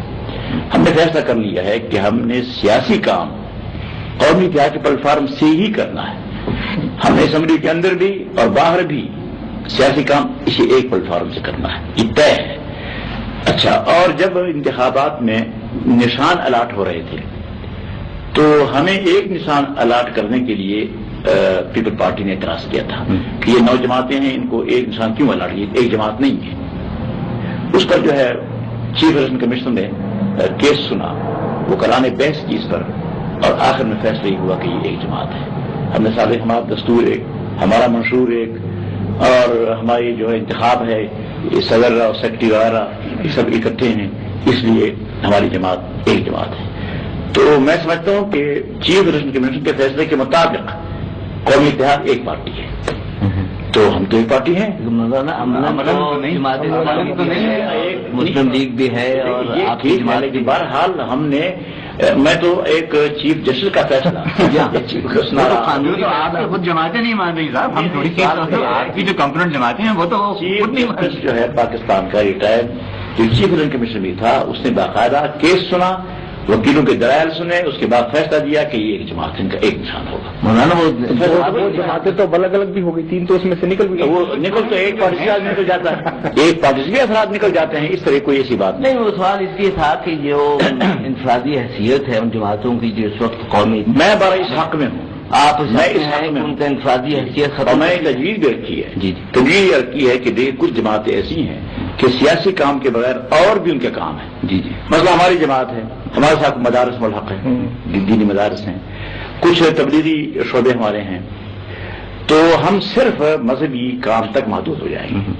ہم نے فیصلہ کر لیا ہے کہ ہم نے سیاسی کام قومی اتحاد کے پلیٹ فارم سے ہی کرنا ہے. ہم نے اسمبلی کے اندر بھی اور باہر بھی سیاسی کام اسی ایک پلیٹ فارم سے کرنا ہے، یہ طے ہے. اچھا، اور جب انتخابات میں نشان الاٹ ہو رہے تھے تو ہمیں ایک نشان الاٹ کرنے کے لیے پیپل پارٹی نے اعتراض کیا تھا کہ یہ 9 جماعتیں ہیں، ان کو ایک نشان کیوں الاٹ کیا؟ ایک جماعت نہیں ہے. اس پر جو ہے چیف الیکشن کمیشن نے کیس سنا، وہ کلانے بحث کی اس پر، اور آخر میں فیصلہ یہ ہوا کہ یہ ایک جماعت ہے. ہم نے سابق ہمارا دستور ایک، ہمارا منشور ایک، اور ہماری جو ہے انتخاب ہے، یہ صدر اور سیکرٹری وغیرہ یہ سب اکٹھے ہیں، اس لیے ہماری جماعت ایک جماعت ہے. تو میں سمجھتا ہوں کہ چیف الیکشن کمیشن کے فیصلے کے مطابق قومی اتحاد ایک پارٹی ہے، تو ہم تو ایک پارٹی ہیں. مسلم لیگ بھی ہے اور آپ کی جماعت بھی. بہرحال ہم نے، میں تو ایک چیف جسٹس کا فیصلہ آپ خود جماعتیں نہیں مان رہی صاحب، ہم تھوڑی آپ کی جو کمپوننٹ جماعتیں ہیں وہ تو چیف جسٹس جو ہے پاکستان کا ریٹائرڈ جو چیف الیکشن کمیشن بھی تھا، اس نے باقاعدہ کیس سنا، وکیلوں کے دلائل سنے، اس کے بعد فیصلہ دیا کہ یہ ایک جماعت ان کا ایک نشان ہوگا. مولانا وہ جماعتیں تو الگ الگ بھی ہو گئی، 3 تو اس میں سے نکل بھی، وہ نکل تو ایک پارٹی سے نکل جاتا ہے، ایک پارٹی سے بھی افراد نکل جاتے ہیں. اس طرح کوئی ایسی بات نہیں. وہ سوال اس لیے تھا کہ جو انفرادی حیثیت ہے ان جماعتوں کی جو اس وقت قومی، میں بڑا اس حق میں ہوں، آپ میں اس حق میں ان کا انفرادی حیثیت اور میں تجویز بھی رکھی ہے. جی تجویز رکھی ہے کہ دیکھ کچھ جماعتیں ایسی ہیں کہ سیاسی کام کے بغیر اور بھی ان کے کام ہیں. جی جی، مثلا ہماری جماعت ہے، ہمارے ساتھ مدارس ملحق ہیں، دینی مدارس ہیں، کچھ تبلیغی شعبے ہمارے ہیں، تو ہم صرف مذہبی کام تک محدود ہو جائیں گے.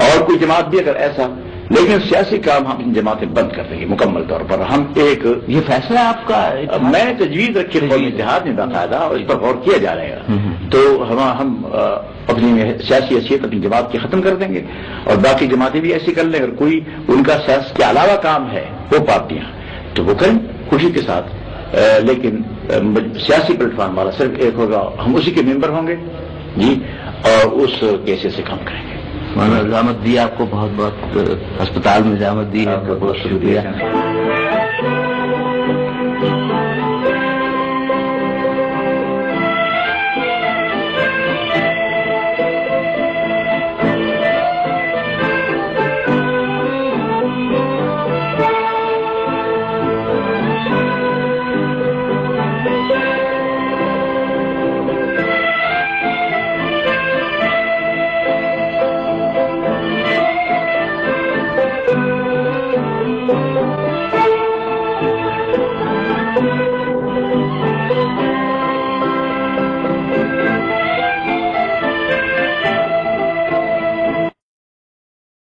اور کوئی جماعت بھی اگر ایسا، لیکن سیاسی کام ہم ان جماعتیں بند کر دیں گے مکمل طور پر. ہم ایک، یہ فیصلہ آپ کا، میں تجویز رکھی قومی اتحاد میں باقاعدہ، اور اس پر غور کیا جا رہے گا. تو ہم اپنی سیاسی حیثیت اپنی جماعت کی ختم کر دیں گے، اور باقی جماعتیں بھی ایسی کر لیں. اگر کوئی ان کا سیاست کے علاوہ کام ہے وہ پارٹیاں تو وہ کریں خوشی کے ساتھ، لیکن سیاسی پلیٹ فارم ہمارا صرف ایک ہوگا، ہم اسی کے ممبر ہوں گے جی، اور اس کیسے سے کام کریں گے. زحمت دی آپ کو، بہت بہت ہسپتال میں زحمت دی ہے، بہت شکریہ.